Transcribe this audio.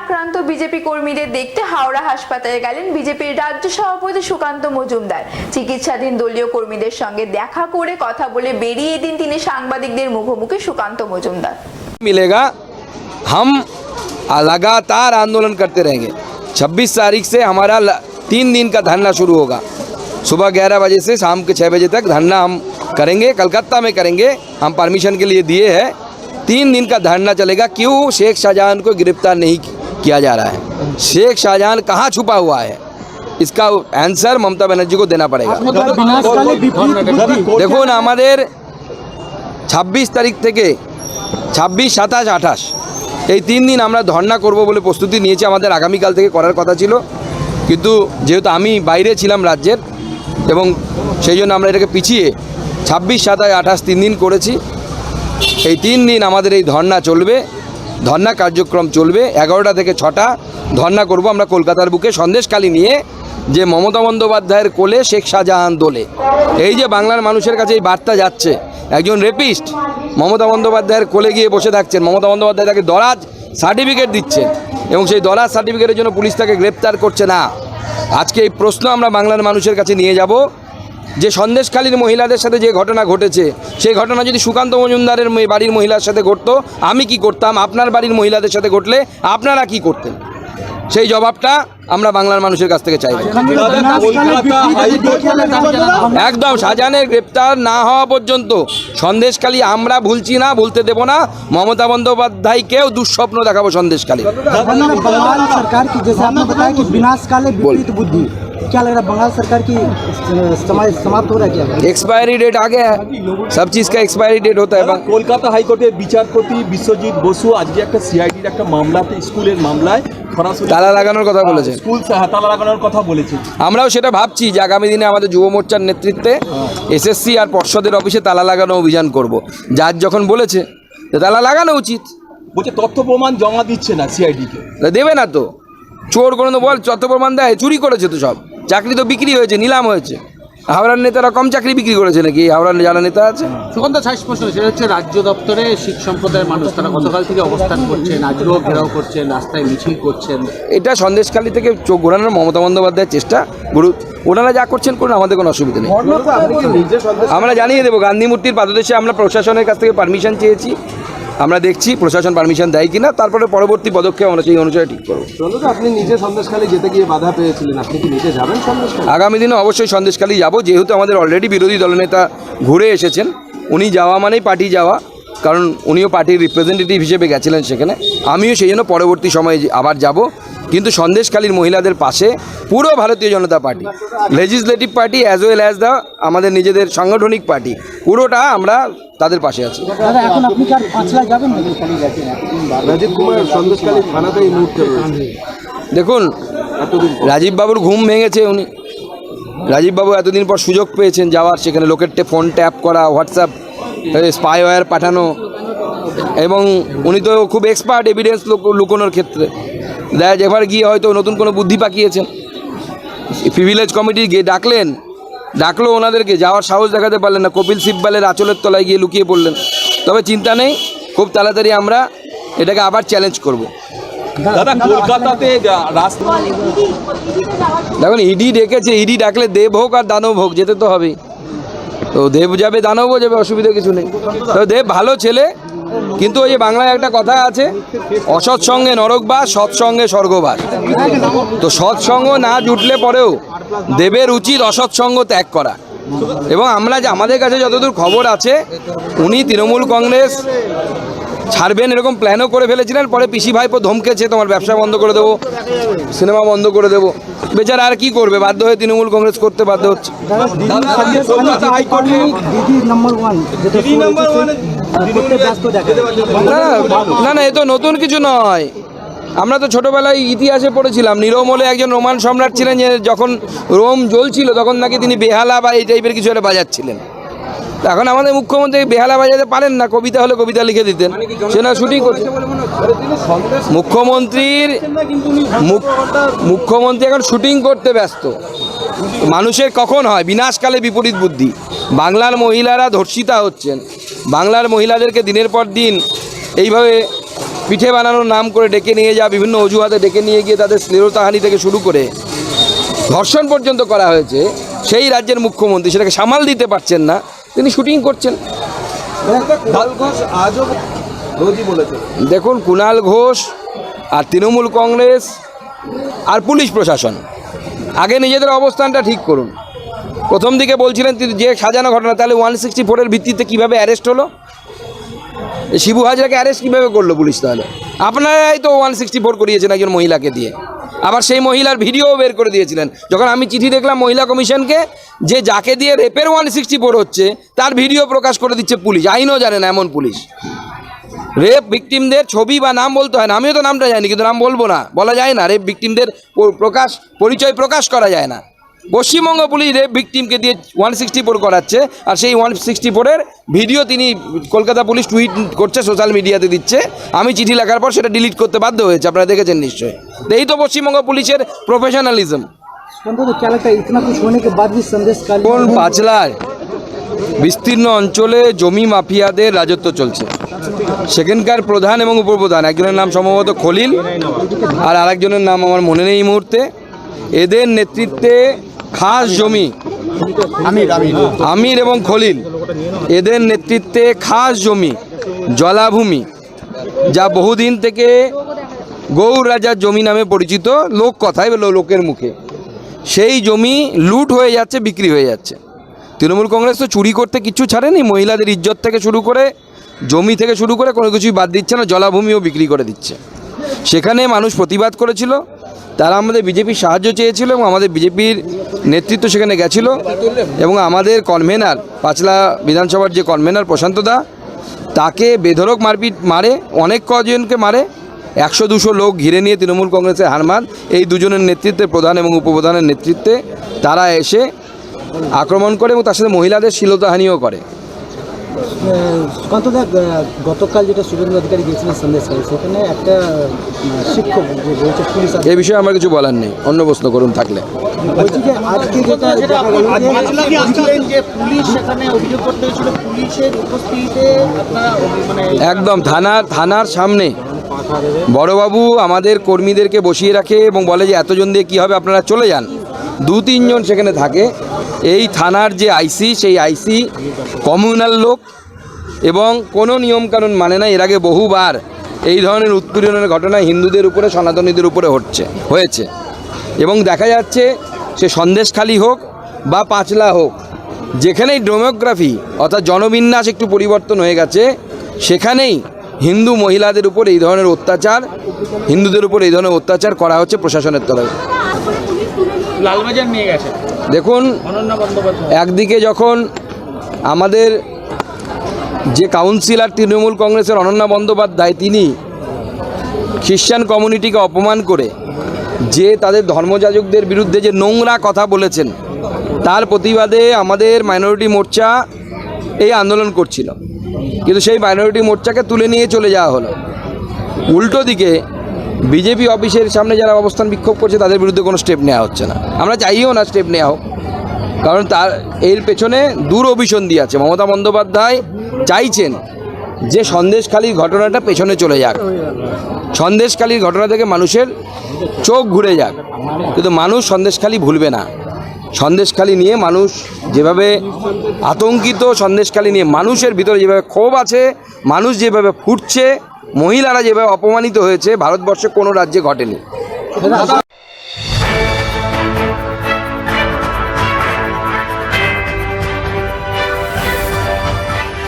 আক্রান্ত বিজেপি কর্মীদের দেখতে হাওড়া হাসপাতালে গেলেন বিজেপির রাজ্য সভাপতি সুকান্ত মজুমদার। চিকিৎসাধীন দলীয় কর্মীদের সঙ্গে দেখা করে কথা বলে বেরিয়ে দিন তিনি সাংবাদিকদের মুখোমুখি সুকান্ত মজুমদার। मिलेगा, हम लगातार आंदोलन करते रहेंगे। 26 तारीख से हमारा 3 दिन का धरना शुरू होगा। सुबह 11 बजे से शाम के 6 बजे तक धरना हम करेंगे, कलकत्ता में करेंगे। हम परमिशन के लिए दिए हैं। 3 दिन का धरना चलेगा। क्यों शेख शाहजहां को गिरफ्तार नहीं किया जा रहा है? शेख शाहजहां कहाँ छुपा हुआ है? इसका आंसर ममता बनर्जी को देना पड़ेगा। देखो ना, हमारे 26 तारीख থেকে 26, 27, 28 এই 3 দিন আমরা ধর্ণা করব বলে প্রস্তুতি নিয়েছি। আমাদের আগামীকাল থেকে করার কথা ছিল, কিন্তু যেহেতু আমি বাইরে ছিলাম রাজ্যের, এবং সেই জন্য আমরা এটাকে পিছিয়ে 26, 27, 28 3 দিন করেছি। এই 3 দিন আমাদের এই ধর্ণা চলবে, ধর্ণা কার্যক্রম চলবে। 11টা থেকে 6টা ধর্ণা করব আমরা কলকাতার বুকে সন্দেশখালি নিয়ে, যে মমতা বন্দ্যোপাধ্যায়ের কোলে শেখ শাহজাহান দোলে। এই যে বাংলার মানুষের কাছে এই বার্তা যাচ্ছে, একজন রেপিস্ট মমতা বন্দ্যোপাধ্যায়ের কোলে গিয়ে বসে থাকছেন, মমতা বন্দ্যোপাধ্যায় তাকে দরাজ সার্টিফিকেট দিচ্ছেন, এবং সেই দরাজ সার্টিফিকেটের জন্য পুলিশ তাকে গ্রেপ্তার করছে না। আজকে এই প্রশ্ন আমরা বাংলার মানুষের কাছে নিয়ে যাব, যে সন্দেশখালীর মহিলাদের সাথে যে ঘটনা ঘটেছে, সেই ঘটনা যদি সুকান্ত মজুমদারের বাড়ির মহিলার সাথে ঘটতো, আমি কি করতাম? আপনার বাড়ির মহিলাদের সাথে ঘটলে আপনারা কি করতেন? সেই জবাবটা আমরা বাংলার মানুষের কাছ থেকে চাইব। একদম শাহজাহানের গ্রেপ্তার না হওয়া পর্যন্ত সন্দেশখালী আমরা ভুলছি না, ভুলতে দেব না। মমতা বন্দ্যোপাধ্যায়কেও দুঃস্বপ্ন দেখাবো সন্দেশখালী। बंगाल सरकार की, जैसे आपने बताया कि विनाशकाले विपरीत बुद्धि, क्या लग रहा है बंगाल सरकार की समय समाप्त हो रहा है क्या? एक्सपायरी डेट आ गया है, सब चीज़ का एक्सपायरी डेट होता है। কলকাতা হাইকোর্টের বিচারপতি বিশ্বজিৎ বসু আজকে একটা সিআইডির একটা মামলাতে, স্কুলের মামলায় সরাসরি তালা লাগানোর কথা বলেছে। স্কুল তালা লাগানোর কথা বলেছে। আমরাও সেটা ভাবছি যে আগামী দিনে আমাদের যুব মোর্চার নেতৃত্বে এসএসসি আর পর্ষদের অফিসে তালা লাগানো অভিযান করব। যার যখন বলেছে তালা লাগানো উচিত, বলছে তথ্য প্রমাণ জমা দিচ্ছে না সিআইডিকে। দেবে না তো, চোর কোনো তো বল তথ্য প্রমাণ দেয়? চুরি করেছে তো সব, চাকরি তো বিক্রি হয়েছে, নিলাম হয়েছে। হাওড়ার নেতারা কম চাকরি বিক্রি করেছে নাকি? হাওড়ার যারা নেতা আছে, সুকান্ত স্পষ্ট সেটা হচ্ছে রাজ্য দপ্তরে শিখ সম্প্রদায়ের মানুষ তারা গতকাল থেকে অবস্থান করছেন, আজকেও ঘেরাও করছেন, রাস্তায় মিছিল করছেন। এটা সন্দেশখালী থেকে চোখ ঘোরানোর মমতা বন্দ্যোপাধ্যায়ের চেষ্টা। ওনারা যা করছেন করুন, আমাদের কোনো অসুবিধা নেই। আমরা জানিয়ে দেবো, গান্ধী মূর্তির পাদদেশে আমরা প্রশাসনের কাছ থেকে পারমিশন চেয়েছি, আমরা দেখছি প্রশাসন পারমিশন দেয় কিনা, তারপরে পরবর্তী পদক্ষেপ আমরা সেই অনুযায়ী ঠিক করবো। আপনি নিজে সন্দেশখালী যেতে গিয়ে বাধা পেয়েছিলেন, আপনি কি নিজে যাবেন সন্দেশখালী? আগামী দিনে অবশ্যই সন্দেশখালী যাব, যেহেতু আমাদের অলরেডি বিরোধী দলনেতা ঘুরে এসেছেন। উনি যাওয়া মানেই পার্টি যাওয়া, কারণ উনিও পার্টির রিপ্রেজেন্টেটিভ হিসেবে গেছিলেন সেখানে। আমিও সেই জন্য পরবর্তী সময়ে আবার যাব। কিন্তু সন্দেশখালীর মহিলাদের পাশে পুরো Bharatiya Janata party, legislative party as well as the আমাদের নিজেদের সাংগঠনিক পার্টি, পুরোটা আমরা তাদের পাশে আছি। এখন আপনি কি আর পাঁচলা যাবেন? রাজীব কুমার সন্দেশখালী থানাতে এই মুহূর্তে রয়েছে। দেখুন, রাজীব বাবুর ঘুম ভেঙেছে। রাজীব বাবু এতদিন পর সুযোগ পেয়েছেন যাওয়ার, সেখানে লোকের ফোন ট্যাপ করা, হোয়াটসঅ্যাপ স্পাইওয়্যার পাঠানো, এবং উনি তো খুব এক্সপার্ট এভিডেন্স লুকোনোর ক্ষেত্রে। দেখা যায় এবার গিয়ে হয়তো নতুন কোনো বুদ্ধি পাকিয়েছেন। প্রিভিলেজ কমিটি গিয়ে ডাকলো ওনাদেরকে, যাওয়ার সাহস দেখাতে পারলেন না। কপিল সিব্বালের আঁচলের তলায় গিয়ে লুকিয়ে পড়লেন। তবে চিন্তা নেই, খুব তাড়াতাড়ি আমরা এটাকে আবার চ্যালেঞ্জ করব। দাদা, কলকাতাতে দেখুন, ইডি ডেকেছে, ইডি ডাকলে দেব হোক আর দানব হোক যেতে তো হবেই। তো দেব যাবে, দানবও যাবে, অসুবিধা কিছু নেই। তো দেব ভালো ছেলে, কিন্তু ওই যে বাংলায় একটা কথা আছে, অসৎ সঙ্গে নরকবাস, সৎসঙ্গে স্বর্গবাস। তো সৎসঙ্গ না জুটলে পরেও দেবের উচিত অসৎ সঙ্গ ত্যাগ করা। এবং আমরা যে আমাদের কাছে যতদূর খবর আছে, উনি তৃণমূল কংগ্রেস ছাড়বেন এরকম প্ল্যানও করে ফেলেছিলেন। পরে পিসি ভাইপো ধমকেছে, তোমার ব্যবসা বন্ধ করে দেবো, সিনেমা বন্ধ করে দেবো। বেচারা আর কি করবে, বাধ্য হয়ে তৃণমূল কংগ্রেস করতে বাধ্য হচ্ছে। না না, এ তো নতুন কিছু নয়। আমরা তো ছোটোবেলায় ইতিহাসে পড়েছিলাম, নিরমলে একজন রোমান সম্রাট ছিলেন, যে যখন রোম জ্বলছিল তখন নাকি তিনি বেহালা বা এই টাইপের কিছু একটা বাজাচ্ছিলেন। এখন আমাদের মুখ্যমন্ত্রী বেহালা বাজাতে পারেন না, কবিতা হলে কবিতা লিখে দিতেন, সে না শুটিং করছে। মুখ্যমন্ত্রী এখন শুটিং করতে ব্যস্ত। মানুষের কখন হয় বিনাশকালে বিপরীত বুদ্ধি। বাংলার মহিলারা ধর্ষিতা হচ্ছেন, বাংলার মহিলাদেরকে দিনের পর দিন এইভাবে পিঠে বানানোর নাম করে ডেকে নিয়ে যাওয়া, বিভিন্ন অজুহাতে ডেকে নিয়ে গিয়ে তাদের শ্লীলতাহানি থেকে শুরু করে ধর্ষণ পর্যন্ত করা হয়েছে, সেই রাজ্যের মুখ্যমন্ত্রী সেটাকে সামাল দিতে পারছেন না, তিনি শুটিং করছেন। কুণাল ঘোষ আজও রোজই বলেছে, দেখুন, কুণাল ঘোষ আর তৃণমূল কংগ্রেস আর পুলিশ প্রশাসন আগে নিজেদের অবস্থানটা ঠিক করুন। প্রথম দিকে বলছিলেন যে সাজানো ঘটনা, তাহলে 164-এর ভিত্তিতে কীভাবে অ্যারেস্ট হলো? শিবু হাজরাকে অ্যারেস্ট কীভাবে করলো পুলিশ? তাহলে আপনারাই তো 164 করিয়েছেন একজন মহিলাকে দিয়ে, আবার সেই মহিলার ভিডিও বের করে দিয়েছিলেন। যখন আমি চিঠি দেখলাম মহিলা কমিশনকে যে যাকে দিয়ে রেপের 164 হচ্ছে তার ভিডিও প্রকাশ করে দিচ্ছে পুলিশ, আইনও জানে না এমন পুলিশ। রেপ ভিকটিমদের ছবি বা নাম বলতে হয় না, আমিও তো নামটা জানি, কিন্তু নাম বলবো না, বলা যায় না। রেপ ভিকটিমদের পরিচয় প্রকাশ করা যায় না। পশ্চিমবঙ্গ পুলিশ রেপ ভিকটিমকে দিয়ে 164 করাচ্ছে, আর সেই 164-এর ভিডিও তিনি কলকাতা পুলিশ টুইট করছে, সোশ্যাল মিডিয়াতে দিচ্ছে। আমি চিঠি লেখার পর সেটা ডিলিট করতে বাধ্য হয়েছে, আপনারা দেখেছেন নিশ্চয়ই। তো এই তো পশ্চিমবঙ্গ পুলিশের প্রফেশনালিজম। तो क्या लगता है इतना कुछ होने के बाद भी संदेश काली কোন পাঁচলায় বিস্তীর্ণ অঞ্চলে জমি মাফিয়াদের রাজত্ব চলছে। সেখানকার প্রধান এবং উপপ্রধান, একজনের নাম সম্ভবত খলিল আর আরেকজনের নাম আমার মনে নেই এই মুহূর্তে। এদের নেতৃত্বে খাস জমি, আমির এবং খলিল, এদের নেতৃত্বে খাস জমি, জলাভূমি, যা বহুদিন থেকে গৌর রাজার জমি নামে পরিচিত, লোক কথায় লোকের মুখে, সেই জমি লুট হয়ে যাচ্ছে, বিক্রি হয়ে যাচ্ছে। তৃণমূল কংগ্রেস তো চুরি করতে কিচ্ছু ছাড়েনি, মহিলাদের ইজ্জত থেকে শুরু করে জমি থেকে শুরু করে কোনো কিছুই বাদ দিচ্ছে না, জলাভূমিও বিক্রি করে দিচ্ছে। সেখানে মানুষ প্রতিবাদ করেছিল, তারা আমাদের বিজেপির সাহায্য চেয়েছিল এবং আমাদের বিজেপির নেতৃত্ব সেখানে গেছিল এবং আমাদের কনভেনার, পাঁচলা বিধানসভার যে কনভেনার প্রশান্ত দা, তাকে বেধড়ক মারপিট মারে, অনেক কজনকে মারে, 100-200 লোক ঘিরে নিয়ে তৃণমূল কংগ্রেসের হারমান, এই দুজনের নেতৃত্বে, প্রধান এবং উপপ্রধানের নেতৃত্বে তারা এসে আক্রমণ করে এবং তার সাথে মহিলাদের শ্লীলতাহানিও করে। সুকান্ত দা, গতকাল যেটা শুভেন্দু অধিকারী গিয়েছিলেন সন্দেশখালী, সেখানে একটা শিক্ষক যে বলছে পুলিশ এই বিষয়ে আমার কিছু বলার নেই, অন্য প্রশ্ন করুন থাকলে। বলছি যে আজকে যেটা দেখা গেল যে যে পুলিশ সেখানে অভিযোগ করতে গেছিল, পুলিশের উপস্থিতিতে আপনারা মানে একদম থানার সামনে বড়বাবু আমাদের কর্মীদেরকে বসিয়ে রাখে এবং বলে যে এতজন দিয়ে কী হবে, আপনারা চলে যান। 2-3 জন সেখানে থাকে। এই থানার যে আইসি, সেই আইসি কমিউনাল লোক এবং কোনো নিয়মকানুন মানে না। এর আগে বহুবার এই ধরনের উৎপীড়নের ঘটনা হিন্দুদের উপরে, সনাতনীদের উপরে হয়েছে এবং দেখা যাচ্ছে সে সন্দেশখালী হোক বা পাঁচলা হোক, যেখানেই ডেমোগ্রাফি অর্থাৎ জনবিন্যাস একটু পরিবর্তন হয়ে গেছে, সেখানেই হিন্দু মহিলাদের উপর এই ধরনের অত্যাচার, হিন্দুদের উপর এই ধরনের অত্যাচার করা হচ্ছে প্রশাসনের তরফে। লালবাজার নিয়ে গেছে। দেখুন, অনন্যা বন্দ্যোপাধ্যায় একদিকে যখন আমাদের যে কাউন্সিলর তৃণমূল কংগ্রেসের অনন্যা বন্দ্যোপাধ্যায়, তিনি খ্রিশ্চান কমিউনিটিকে অপমান করে যে তাদের ধর্মযাজকদের বিরুদ্ধে যে নোংরা কথা বলেছেন, তার প্রতিবাদে আমাদের মাইনরিটি মোর্চা এই আন্দোলন করছিল, কিন্তু সেই মাইনরিটি মোর্চাকে তুলে নিয়ে চলে যাওয়া হলো। উল্টো দিকে বিজেপি অফিসের সামনে যারা অবস্থান বিক্ষোভ করছে, তাদের বিরুদ্ধে কোনো স্টেপ নেওয়া হচ্ছে না। আমরা চাইও না স্টেপ নেওয়া হোক, কারণ এর পেছনে দূর অভিসন্ধি আছে। মমতা বন্দ্যোপাধ্যায় চাইছেন যে সন্দেশখালীর ঘটনাটা পেছনে চলে যাক, সন্দেশখালীর ঘটনা থেকে মানুষের চোখ ঘুরে যাক, কিন্তু মানুষ সন্দেশখালী ভুলবে না। সন্দেশখালী নিয়ে মানুষ যেভাবে আতঙ্কিত, সন্দেশখালী নিয়ে মানুষের ভিতরে যেভাবে ক্ষোভ আছে, মানুষ যেভাবে ফুটছে, মহিলারা যেভাবে অপমানিত হয়েছে, ভারতবর্ষে কোনো রাজ্যে ঘটেনি।